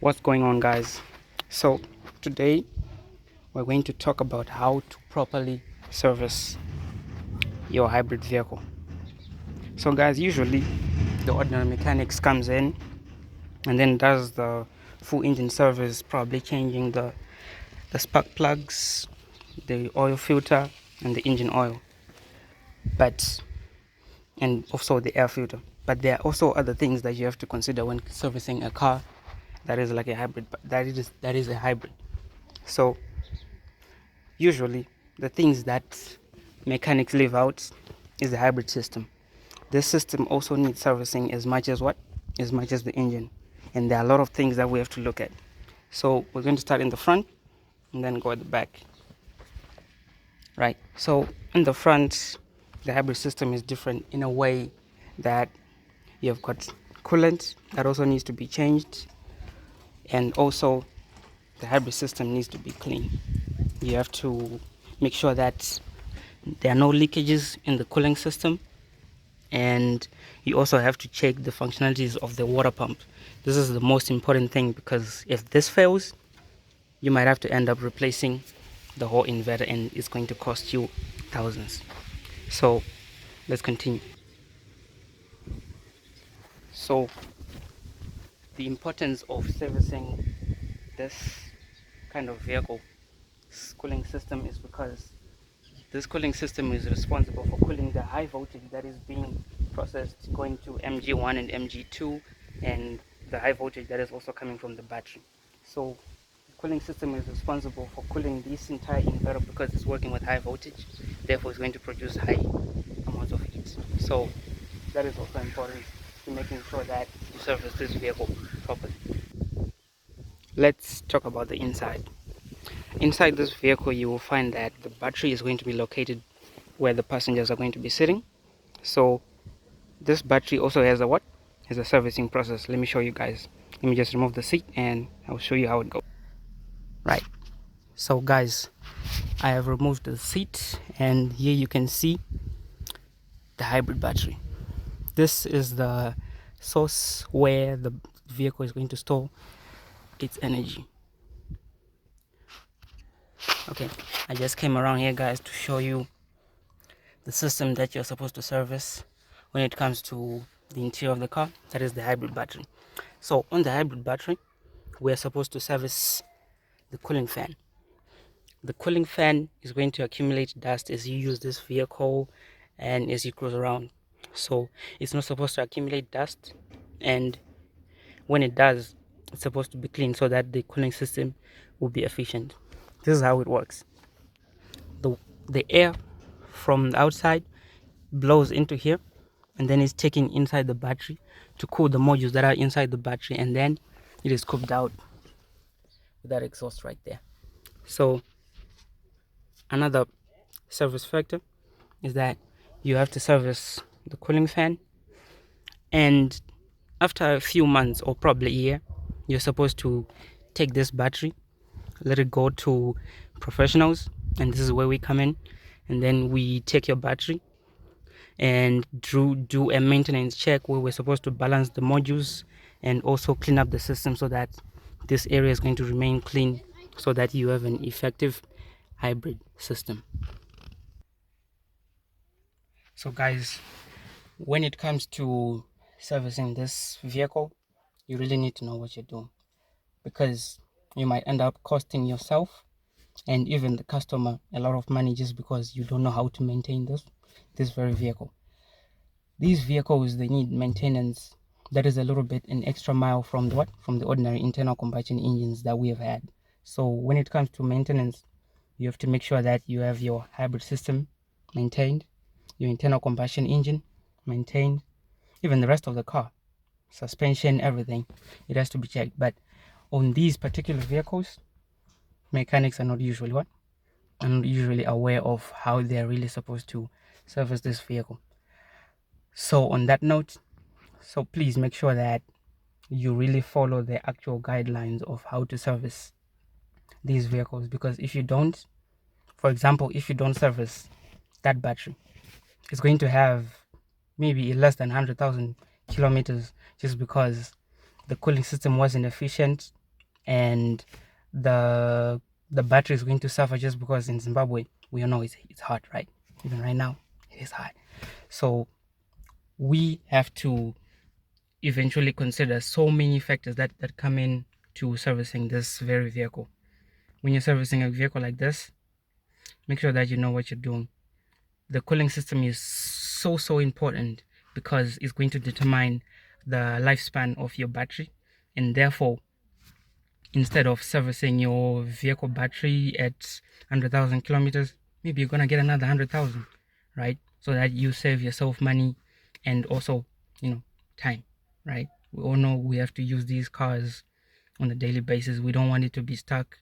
What's going on, guys? So today we're going to talk about how to properly service your hybrid vehicle. So guys, usually the ordinary mechanics comes in and then does the full engine service, probably changing the spark plugs, the oil filter and the engine oil, and also the air filter. But there are also other things that you have to consider when servicing a car that is like a hybrid, that is a hybrid. So usually the things that mechanics leave out is the hybrid system. This system also needs servicing as much as the engine, and there are a lot of things that we have to look at. So we're going to start in the front and then go at the back. Right, so in the front, the hybrid system is different in a way that you've got coolant that also needs to be changed, and also the hybrid system needs to be clean. You have to make sure that there are no leakages in the cooling system, and you also have to check the functionalities of the water pump. This is the most important thing, because if this fails, you might have to end up replacing the whole inverter, and it's going to cost you thousands. So let's continue. So the importance of servicing this kind of vehicle cooling system is because this cooling system is responsible for cooling the high voltage that is being processed going to MG1 and MG2, and the high voltage that is also coming from the battery. So the cooling system is responsible for cooling this entire inverter because it's working with high voltage, therefore it's going to produce high amounts of heat. So that is also important to making sure that you service this vehicle properly. Let's talk about the inside. Inside this vehicle, you will find that the battery is going to be located where the passengers are going to be sitting. So this battery also has a servicing process. Let me show you guys. Let me just remove the seat and I'll show you how it goes. Right, so guys, I have removed the seat, and here you can see the hybrid battery. This is the source where the vehicle is going to store its energy. Okay, I just came around here, guys, to show you the system that you're supposed to service when it comes to the interior of the car, that is the hybrid battery. So on the hybrid battery, we are supposed to service the cooling fan. The cooling fan is going to accumulate dust as you use this vehicle and as you cruise around. So it's not supposed to accumulate dust, and when it does, it's supposed to be clean so that the cooling system will be efficient. This is how it works. The air from the outside blows into here, and then it's taken inside the battery to cool the modules that are inside the battery, and then it is cooled out with that exhaust right there. So another service factor is that you have to service the cooling fan, and after a few months or probably a year, you're supposed to take this battery, let it go to professionals, and this is where we come in, and then we take your battery and do a maintenance check where we're supposed to balance the modules and also clean up the system so that this area is going to remain clean, so that you have an effective hybrid system. So guys, when it comes to servicing this vehicle, you really need to know what you're doing, because you might end up costing yourself and even the customer a lot of money just because you don't know how to maintain this very vehicle. These vehicles, they need maintenance that is a little bit an extra mile from the ordinary internal combustion engines that we have had. So when it comes to maintenance, you have to make sure that you have your hybrid system maintained, your internal combustion engine maintained, even the rest of the car, suspension, everything, it has to be checked. But on these particular vehicles, mechanics are not usually aware of how they're really supposed to service this vehicle. So on that note, so please make sure that you really follow the actual guidelines of how to service these vehicles, because if you don't, for example, if you don't service that battery, it's going to have maybe less than 100,000 kilometers just because the cooling system wasn't efficient, and the battery is going to suffer, just because in Zimbabwe we all know it's hot, right? Even right now it is hot. So we have to eventually consider so many factors that come in to servicing this very vehicle. When you're servicing a vehicle like this, make sure that you know what you're doing. The cooling system is so important, because it's going to determine the lifespan of your battery, and therefore, instead of servicing your vehicle battery at 100,000 kilometers, maybe you're gonna get another 100,000, right? So that you save yourself money and also, time, right? We all know we have to use these cars on a daily basis. We don't want it to be stuck.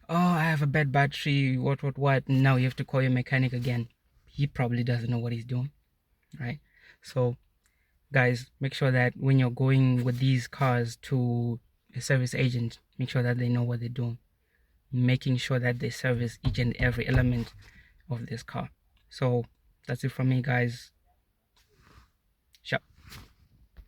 Oh, I have a bad battery, what. Now you have to call your mechanic again. He probably doesn't know what he's doing, right? So guys, make sure that when you're going with these cars to a service agent, make sure that they know what they're doing, making sure that they service each and every element of this car. So that's it from me, guys.